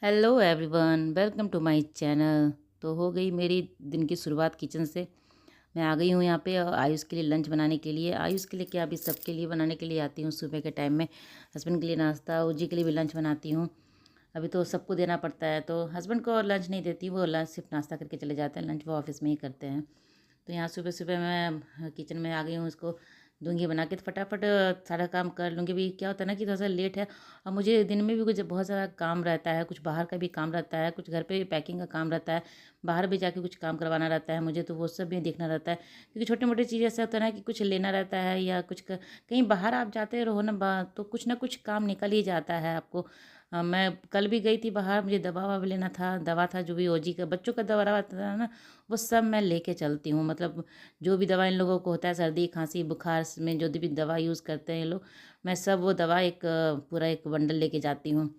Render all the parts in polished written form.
Hello everyone, welcome to my channel. तो हो गई मेरी दिन की शुरुआत किचन से। मैं आ गई हूँ यहाँ पे आयुष के लिए लंच बनाने के लिए। आयुष के लिए क्या, अभी सबके लिए बनाने के लिए आती हूँ सुबह के टाइम में। हस्बैंड के लिए नाश्ता, उजी के लिए भी लंच बनाती हूँ। अभी तो सबको देना पड़ता है, तो हस्बैंड को और लंच नहीं देती, वो लंच सिर्फ नाश्ता करके चले जाते हैं। लंच वो ऑफिस में ही करते हैं। तो यहाँ सुबह सुबह मैं किचन में आ गई हूँ। इसको दूंगी बना के, तो फटाफट सारा काम कर लूँगी। भी क्या होता है ना कि थोड़ा सा लेट है, और मुझे दिन में भी कुछ बहुत ज़्यादा काम रहता है, कुछ बाहर का भी काम रहता है, कुछ घर पे भी पैकिंग का काम रहता है, बाहर भी जाके कुछ काम करवाना रहता है मुझे, तो वो सब भी देखना रहता है। क्योंकि छोटी मोटी चीज़ ऐसा होता है ना कि कुछ लेना रहता है, या कुछ कहीं बाहर आप जाते रहो ना, तो कुछ ना कुछ काम निकल ही जाता है आपको। मैं कल भी गई थी बाहर, मुझे दवा ववा भी लेना था। दवा था जो भी ओजी का बच्चों का दवा रहा था ना, वो सब मैं लेके चलती हूँ। मतलब जो भी दवा इन लोगों को होता है, सर्दी खांसी बुखार में जो भी दवा यूज़ करते हैं ये लोग, मैं सब वो दवा एक पूरा एक बंडल लेके जाती हूँ।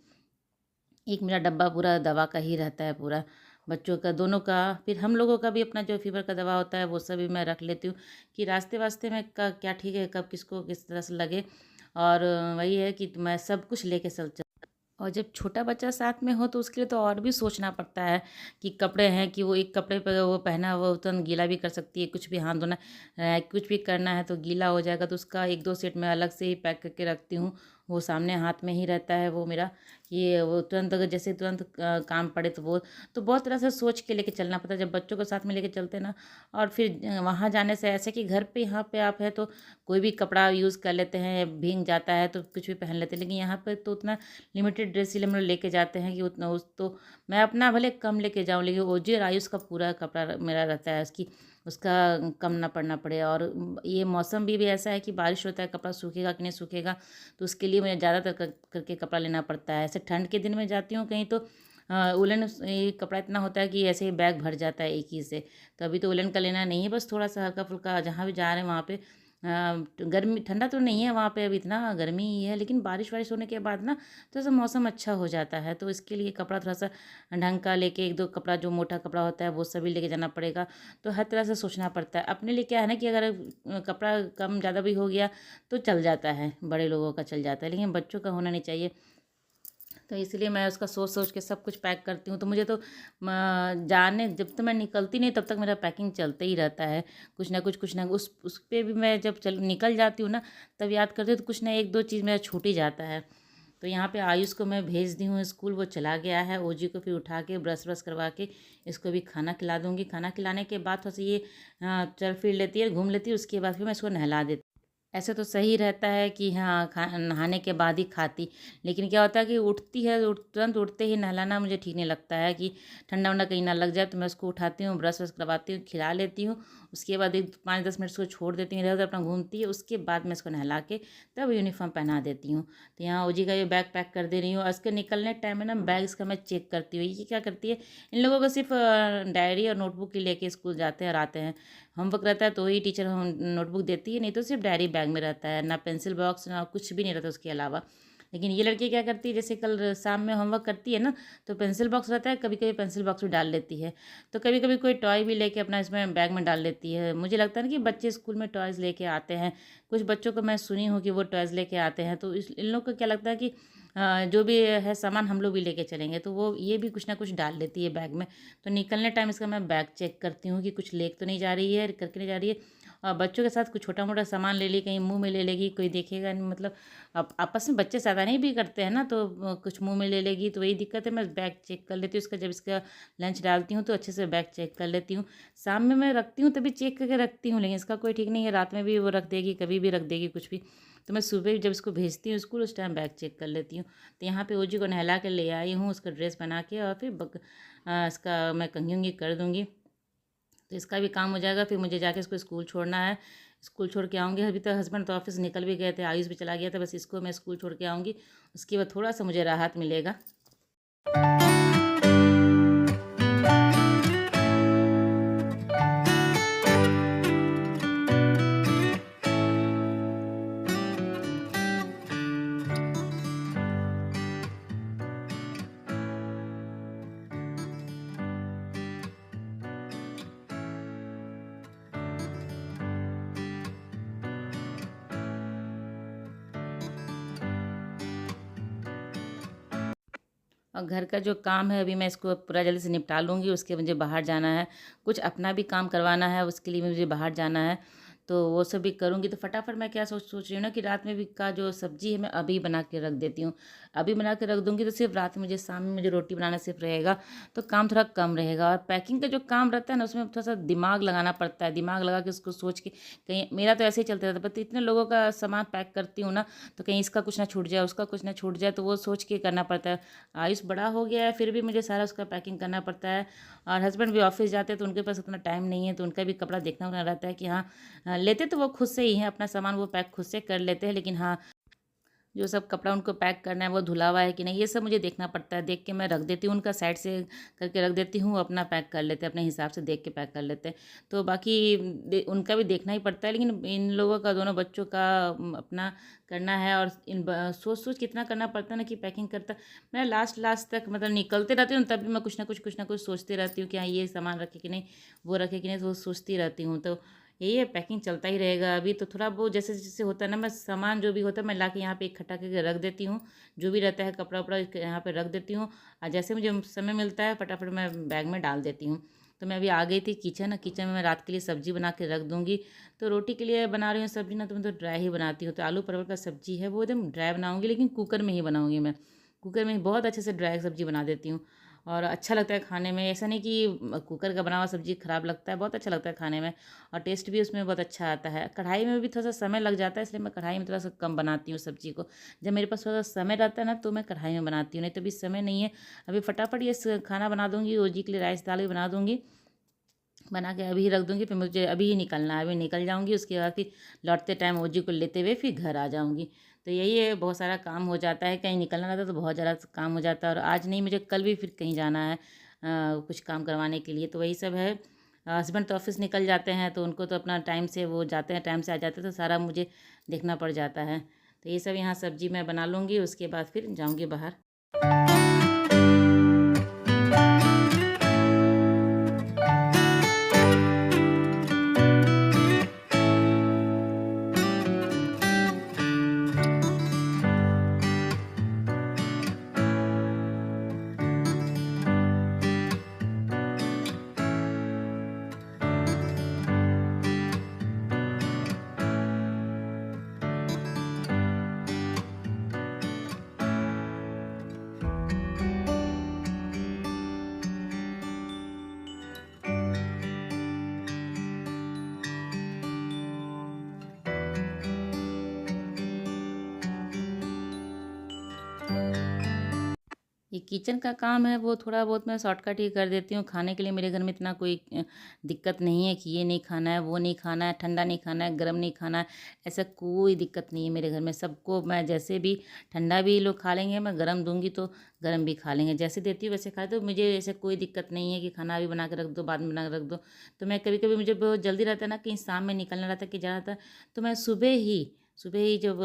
एक मेरा डब्बा पूरा दवा का ही रहता है पूरा, बच्चों का दोनों का। फिर हम लोगों का भी अपना जो फीवर का दवा होता है वो सब भी मैं रख लेती हूँ, कि रास्ते वास्ते में क्या ठीक है, कब किसको किस तरह से लगे। और वही है कि मैं सब कुछ लेके चल। और जब छोटा बच्चा साथ में हो तो उसके लिए तो और भी सोचना पड़ता है, कि कपड़े हैं कि वो एक कपड़े पर वो पहना वो तुरंत गीला भी कर सकती है, कुछ भी हाथ धोना कुछ भी करना है तो गीला हो जाएगा, तो उसका एक दो सेट मैं अलग से ही पैक करके रखती हूँ। वो सामने हाथ में ही रहता है वो मेरा, कि वो तुरंत अगर जैसे तुरंत काम पड़े तो वो। तो बहुत तरह से सोच के लेके चलना पड़ता है जब बच्चों को साथ में लेके चलते हैं ना। और फिर वहाँ जाने से ऐसे कि घर पे यहाँ पे आप है तो कोई भी कपड़ा यूज़ कर लेते हैं, भीग जाता है तो कुछ भी पहन लेते हैं, लेकिन यहाँ पर तो उतना लिमिटेड ड्रेस ही हम लोग लेके जाते हैं कि उतना उस तो मैं अपना भले कम लेके जाऊँ, लेकिन ओजी और आयुष का पूरा कपड़ा मेरा रहता है उसकी, उसका कम ना पड़ना पड़े। और ये मौसम भी ऐसा है कि बारिश होता है, कपड़ा सूखेगा कि नहीं सूखेगा, तो उसके लिए मुझे ज़्यादातर करके कपड़ा लेना पड़ता है। ऐसे ठंड के दिन में जाती हूँ कहीं तो उलन ये कपड़ा इतना होता है कि ऐसे ही बैग भर जाता है एक ही से। तो अभी तो उलन का लेना नहीं है, बस थोड़ा सा हल्का फुल्का जहाँ भी जा रहे हैं वहाँ पे। गर्मी ठंडा तो नहीं है वहाँ पे, अभी इतना गर्मी ही है, लेकिन बारिश वारिश होने के बाद ना थोड़ा सा मौसम अच्छा हो जाता है, तो इसके लिए कपड़ा थोड़ा सा ढंग का लेके, एक दो कपड़ा जो मोटा कपड़ा होता है वो सभी लेके जाना पड़ेगा। तो हर तरह से सोचना पड़ता है। अपने लिए क्या है ना कि अगर कपड़ा कम ज़्यादा भी हो गया तो चल जाता है, बड़े लोगों का चल जाता है, लेकिन बच्चों का होना नहीं चाहिए। तो इसलिए मैं उसका सोच सोच के सब कुछ पैक करती हूँ। तो मुझे तो जाने जब तक मैं निकलती नहीं तब तक मेरा पैकिंग चलते ही रहता है। कुछ ना उस पे भी मैं जब चल निकल जाती हूँ ना, तब याद करती हूँ तो कुछ ना एक दो चीज़ मेरा छूट ही जाता है। तो यहाँ पे आयुष को मैं भेज दी हूँ स्कूल, वो चला गया है। ओजी को फिर उठा के ब्रश व्रश करवा के इसको भी खाना खिला दूँगी। खाना खिलाने के बाद थोड़ा सा ये चल फिर लेती है, घूम लेती है, उसके बाद फिर मैं इसको नहला देती। ऐसे तो सही रहता है कि हाँ, नहाने के बाद ही खाती, लेकिन क्या होता है कि उठती है, तुरंत उठते ही नहलाना मुझे ठीक नहीं लगता है, कि ठंडा वंडा कहीं ना लग जाए। तो मैं उसको उठाती हूँ, ब्रश व्रश करवाती हूँ, खिला लेती हूँ। उसके बाद एक 5-10 मिनट उसको छोड़ देती हूँ, इधर उधर अपना घूमती है। उसके बाद मैं इसको नहला के तब यूनिफॉर्म पहना देती हूँ। तो यहाँ ओजी का ये बैग पैक कर दे रही हूँ, और इसके निकलने टाइम में ना बैग इसका मैं चेक करती हूँ। ये क्या करती है, इन लोगों को सिर्फ डायरी और नोटबुक ही लेके स्कूल जाते हैं और आते हैं। होमवर्क रहता है तो ही टीचर हम नोटबुक देती है, नहीं तो सिर्फ डायरी बैग में रहता है, ना पेंसिल बॉक्स ना कुछ भी नहीं रहता उसके अलावा। लेकिन ये लड़की क्या करती है, जैसे कल शाम में होमवर्क करती है ना, तो पेंसिल बॉक्स रहता है, कभी कभी पेंसिल बॉक्स भी डाल लेती है। तो कभी कभी कोई टॉय भी लेके अपना इसमें बैग में डाल लेती है। मुझे लगता है ना कि बच्चे स्कूल में टॉयज़ लेके आते हैं, कुछ बच्चों को मैं सुनी हूँ कि वो टॉयज़ लेके आते हैं, तो इन लोग को क्या लगता है कि जो भी है सामान हम लोग भी लेके चलेंगे, तो वो ये भी कुछ ना कुछ डाल लेती है बैग में। तो निकलने टाइम इसका मैं बैग चेक करती हूँ कि कुछ ले तो नहीं जा रही है, करके नहीं जा रही है। और बच्चों के साथ कुछ छोटा मोटा सामान ले ली, कहीं मुंह में ले लेगी, कोई देखेगा नहीं, मतलब अब आपस में बच्चे ज़्यादा नहीं भी करते हैं ना, तो कुछ मुंह में ले लेगी, तो वही दिक्कत है। मैं बैग चेक कर लेती हूँ इसका, जब इसका लंच डालती हूँ तो अच्छे से बैग चेक कर लेती हूँ। शाम में मैं रखती हूँ तभी चेक करके रखती हूँ, लेकिन इसका कोई ठीक नहीं है, रात में भी वो रख देगी, कभी भी रख देगी कुछ भी। तो मैं सुबह जब इसको भेजती हूँ स्कूल, उस टाइम बैग चेक कर लेती हूँ। तो यहाँ पे ओजी को नहला के ले आई हूँ, उसका ड्रेस बना के, और फिर इसका मैं कंघी उंघी कर दूँगी, तो इसका भी काम हो जाएगा। फिर मुझे जाके इसको स्कूल छोड़ना है, स्कूल छोड़ के आऊँगी। अभी तक हस्बैंड तो ऑफिस निकल भी गए थे, आयुष भी चला गया था, बस इसको मैं स्कूल छोड़ के आऊँगी। उसके बाद थोड़ा सा मुझे राहत मिलेगा। और घर का जो काम है अभी मैं इसको पूरा जल्दी से निपटा लूँगी। उसके मुझे बाहर जाना है, कुछ अपना भी काम करवाना है, उसके लिए मुझे बाहर जाना है, तो वो सब भी करूँगी। तो फटाफट मैं क्या सोच रही हूँ ना कि रात में भी का जो सब्ज़ी है मैं अभी बना के रख देती हूँ। अभी बना के रख दूँगी तो सिर्फ़ रात में मुझे शाम में मुझे रोटी बनाना सिर्फ़ रहेगा, तो काम थोड़ा कम रहेगा। और पैकिंग का जो काम रहता है ना उसमें थोड़ा-सा दिमाग लगाना पड़ता है, दिमाग लगा के उसको सोच के कहीं मेरा तो ऐसे ही चलता रहता है, बट इतने लोगों का सामान पैक करती हूँ ना, तो कहीं इसका कुछ ना छूट जाए, उसका कुछ ना छूट जाए, तो वो सोच के करना पड़ता है। आयुष बड़ा हो गया है, फिर भी मुझे सारा उसका पैकिंग करना पड़ता है। और हस्बैंड भी ऑफ़िस जाते हैं तो उनके पास उतना टाइम नहीं है, तो उनका भी कपड़ा देखना रहता है कि हाँ, लेते तो वो खुद से ही हैं, अपना सामान वो पैक खुद से कर लेते हैं, लेकिन हाँ, जो सब कपड़ा उनको पैक करना है वो धुला हुआ है कि नहीं, ये सब मुझे देखना पड़ता है। देख के मैं रख देती हूँ, उनका साइड से करके रख देती हूँ, अपना पैक कर लेते हैं, अपने हिसाब से देख के पैक कर लेते हैं। तो बाकी उनका भी देखना ही पड़ता है, लेकिन इन लोगों का, दोनों बच्चों का अपना करना है। और सोच सोच कितना करना पड़ता है ना कि पैकिंग करता मैं लास्ट लास्ट तक मतलब निकलते रहती हूँ, तब भी मैं कुछ ना कुछ सोचती रहती हूँ कि हाँ ये सामान रखे कि नहीं, वो रखे कि नहीं, तो वो सोचती रहती हूँ। तो यही है, पैकिंग चलता ही रहेगा अभी तो। थोड़ा बहुत जैसे जैसे होता है ना, मैं सामान जो भी होता है मैं ला के यहाँ पे इकट्ठा करके रख देती हूँ, जो भी रहता है कपड़ा वपड़ा यहाँ पे रख देती हूँ। और जैसे मुझे समय मिलता है फटाफट मैं बैग में डाल देती हूँ। तो मैं अभी आ गई थी किचन, किचन में मैं रात के लिए सब्ज़ी बना के रख दूँगी। तो रोटी के लिए बना रही हूँ सब्ज़ी ना, तो मैं तो ड्राई ही बनाती हूँ। तो आलू परवल का सब्ज़ी है वो एकदम ड्राई बनाऊँगी, लेकिन कुकर में ही बनाऊँगी मैं। कुकर में ही बहुत अच्छे से ड्राई सब्ज़ी बना देती हूँ, और अच्छा लगता है खाने में। ऐसा नहीं कि कुकर का बना हुआ सब्ज़ी ख़राब लगता है, बहुत अच्छा लगता है खाने में, और टेस्ट भी उसमें बहुत अच्छा आता है। कढ़ाई में भी थोड़ा-सा समय लग जाता है, इसलिए मैं कढ़ाई में थोड़ा-सा कम बनाती हूँ सब्ज़ी को। जब मेरे पास थोड़ा समय रहता है ना, तो मैं कढ़ाई में बनाती हूँ, नहीं तो अभी समय नहीं है। अभी फटाफट ये खाना बना दूँगी, रोजी के लिए राइस दाल भी बना दूँगी, बना के अभी रख दूँगी, फिर मुझे अभी ही निकलना है, अभी निकल जाऊँगी, उसके बाद फिर लौटते टाइम ओजी को लेते हुए फिर घर आ जाऊँगी। तो यही है, बहुत सारा काम हो जाता है, कहीं निकलना रहता है तो बहुत ज़्यादा काम हो जाता है, और आज नहीं, मुझे कल भी फिर कहीं जाना है कुछ काम करवाने के लिए, तो वही सब है। हस्बैंड तो ऑफ़िस निकल जाते हैं, तो उनको तो अपना टाइम से वो जाते हैं, टाइम से आ जाते हैं, तो सारा मुझे देखना पड़ जाता है। तो ये सब यहाँ सब्ज़ी मैं बना लूँगी, उसके बाद फिर जाऊँगी बाहर। ये किचन का काम है वो थोड़ा बहुत मैं शॉर्टकट ही कर देती हूँ। खाने के लिए मेरे घर में इतना कोई दिक्कत नहीं है कि ये नहीं खाना है, वो नहीं खाना है, ठंडा नहीं खाना है, गर्म नहीं खाना है, ऐसा कोई दिक्कत नहीं है मेरे घर में। सबको मैं जैसे भी, ठंडा भी लोग खा लेंगे, मैं गरम दूँगी तो गरम भी खा लेंगे, जैसे देती हूँ वैसे खाए। तो मुझे ऐसे कोई दिक्कत नहीं है कि खाना अभी बना के रख दो, बाद में बना के रख दो। तो मैं कभी-कभी, मुझे बहुत जल्दी रहता है ना, कहीं शाम में निकलना रहता है, कि जाना रहता है, तो मैं सुबह ही जब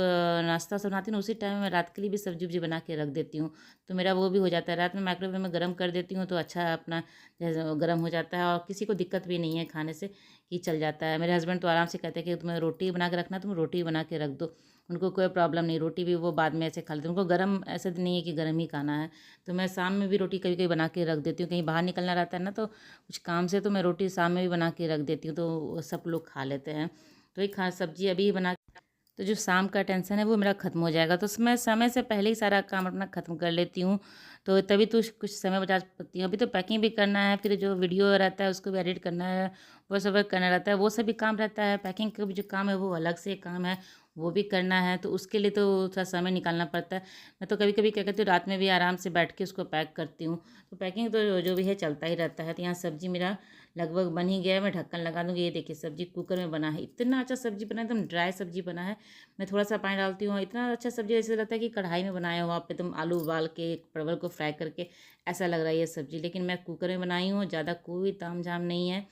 नाश्ता सब बनाती हूँ ना, उसी टाइम मैं रात के लिए भी सब्ज़ी-वब्ज़ी बना के रख देती हूँ। तो मेरा वो भी हो जाता है, रात में माइक्रोवेव में गरम कर देती हूँ, तो अच्छा अपना जैसे वो गरम हो जाता है, और किसी को दिक्कत भी नहीं है खाने से, कि चल जाता है। मेरे हस्बैंड तो आराम से कहते हैं कि तुम्हें रोटी बना के रखना, तुम रोटी बना के रख दो। उनको कोई प्रॉब्लम नहीं, रोटी भी वो बाद में ऐसे खा लेते हैं। उनको गरम ऐसा नहीं है कि गरम ही खाना है। तो मैं शाम में भी रोटी कभी-कभी बना के रख देती हूँ, कहीं बाहर निकलना रहता है ना, तो कुछ काम से, तो मैं रोटी शाम में भी बना के रख देती हूँ, तो वो सब लोग खा लेते हैं। तो ये सब्ज़ी अभी ही बना, तो जो शाम का टेंशन है वो मेरा ख़त्म हो जाएगा। तो मैं समय से पहले ही सारा काम अपना ख़त्म कर लेती हूँ, तो तभी तो कुछ समय बचा पाती हूँ। अभी तो पैकिंग भी करना है, फिर जो वीडियो रहता है उसको भी एडिट करना है, वो सब करना रहता है, वो सब भी काम रहता है। पैकिंग का भी जो काम है वो अलग से काम है, वो भी करना है, तो उसके लिए तो थोड़ा समय निकालना पड़ता है। मैं तो कभी-कभी क्या कहती हूँ, रात में भी आराम से बैठ के उसको पैक करती हूँ। तो पैकिंग तो जो भी है चलता ही रहता है। तो यहाँ सब्ज़ी मेरा लगभग बन ही गया है, मैं ढक्कन लगा दूँगी। ये देखिए सब्ज़ी कुकर में बना है, इतना अच्छा सब्ज़ी बना है, एकदम ड्राई सब्ज़ी बना है। मैं थोड़ा-सा पानी डालती हूँ, इतना अच्छा सब्ज़ी ऐसे लगता है कि कढ़ाई में बनाया हो आप, एकदम आलू उबाल के, परवल को फ्राई करके, ऐसा लग रहा है ये सब्ज़ी। लेकिन मैं कुकर में बनाई हूँ, ज़्यादा कोई तामझाम नहीं है,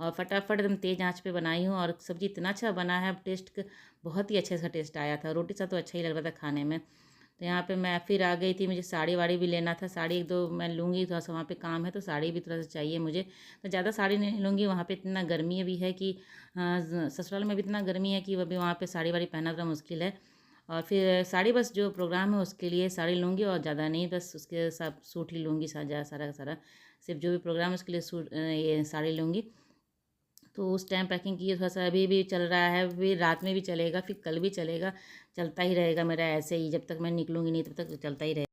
और फटाफट एकदम तेज़ आँच पे बनाई हूँ, और सब्ज़ी इतना अच्छा बना है, अब टेस्ट बहुत ही अच्छे सा टेस्ट आया था। रोटी से तो अच्छा ही लग रहा था खाने में। तो यहाँ पे मैं फिर आ गई थी, मुझे साड़ी-वाड़ी भी लेना था, साड़ी 1-2 मैं लूँगी, थोड़ा-सा वहाँ पे काम है, तो साड़ी भी थोड़ा-सा चाहिए मुझे। तो ज़्यादा साड़ी नहीं लूँगी, वहाँ पे इतना गर्मी भी है कि ससुराल में भी इतना गर्मी है कि अभी वहाँ पे साड़ी-वाड़ी पहनना थोड़ा मुश्किल है। और फिर साड़ी बस जो प्रोग्राम है उसके लिए साड़ी लूँगी और ज़्यादा नहीं, बस उसके साथ सूट ही लूँगी सारा सारा का सारा। सिर्फ जो भी प्रोग्राम है उसके लिए सूट ये साड़ी लूँगी। तो उस टाइम पैकिंग की थोड़ा-सा अभी भी चल रहा है, अभी रात में भी चलेगा, फिर कल भी चलेगा, चलता ही रहेगा मेरा ऐसे ही, जब तक मैं निकलूँगी नहीं तब तक तो चलता ही रहेगा।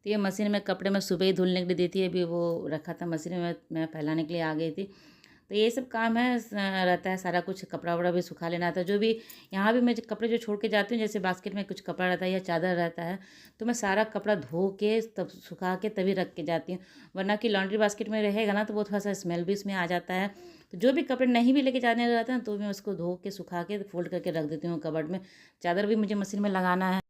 तो ये मशीन में कपड़े मैं सुबह ही धुलने के लिए देती है, अभी वो रखा था मशीन में, मैं फैलाने के लिए आ गई थी। तो ये सब काम है रहता है, सारा कुछ कपड़ा वपड़ा भी सुखा लेना था। जो भी यहाँ भी मैं कपड़े जो छोड़ के जाती हूँ, जैसे बास्केट में कुछ कपड़ा रहता है या चादर रहता है, तो मैं सारा कपड़ा धो के तब सुखा के तभी रख के जाती हूँ। वरना कि लॉन्ड्री बास्केट में रहेगा ना तो वो थोड़ा सा स्मेल भी इसमें आ जाता है। तो जो भी कपड़े नहीं भी लेके जाने रहते हैं तो मैं उसको धो के सुखा के फोल्ड करके रख देती हूँ कबर्ड में। चादर भी मुझे मशीन में लगाना है,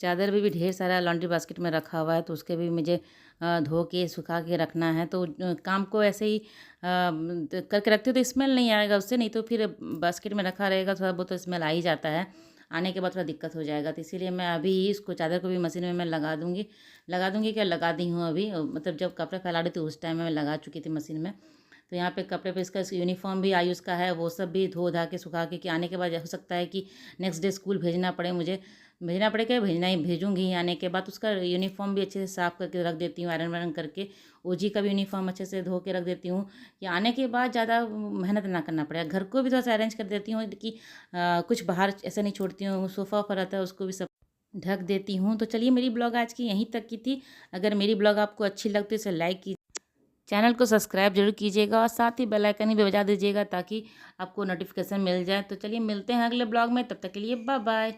चादर भी ढेर सारा लॉन्ड्री बास्केट में रखा हुआ है, तो उसके भी मुझे धो के सुखा के रखना है। तो काम को ऐसे ही करके रखती हूँ तो स्मेल नहीं आएगा उससे, नहीं तो फिर बास्केट में रखा रहेगा थोड़ा बहुत तो स्मेल आ ही जाता है, आने के बाद थोड़ा दिक्कत हो जाएगा। तो इसीलिए मैं अभी ही इसको चादर को भी मशीन में मैं लगा दूँगी क्या लगा दी हूँ अभी, मतलब जब कपड़े फैला रही थी उस टाइम में मैं लगा चुकी थी मशीन में। तो यहाँ पे कपड़े पे इसका यूनिफॉर्म भी आयुष का है, वो सब भी धो धा के सुखा के कि आने के बाद हो सकता है कि नेक्स्ट डे स्कूल भेजना पड़े मुझे, भेजना पड़ेगा, भेजना ही भेजूँगी। आने के बाद उसका यूनिफॉर्म भी अच्छे से साफ़ करके रख देती हूँ, आयरन वायरन करके। ओजी का भी यूनिफॉर्म अच्छे से धो के रख देती हूँ कि आने के बाद ज़्यादा मेहनत ना करना पड़े। घर को भी थोड़ा सा अरेंज कर देती हूँ कि कुछ बाहर ऐसा नहीं छोड़ती हूँ, सोफ़ा वोफ़ा रहता है उसको भी सब ढक देती हूँ। तो चलिए मेरी ब्लॉग आज की यहीं तक की थी। अगर मेरी ब्लॉग आपको अच्छी लगती है इसे लाइक कीजिए, चैनल को सब्सक्राइब जरूर कीजिएगा और साथ ही बेल आइकन भी बजा दीजिएगा ताकि आपको नोटिफिकेशन मिल जाए। तो चलिए मिलते हैं अगले ब्लॉग में, तब तक के लिए बाय बाय।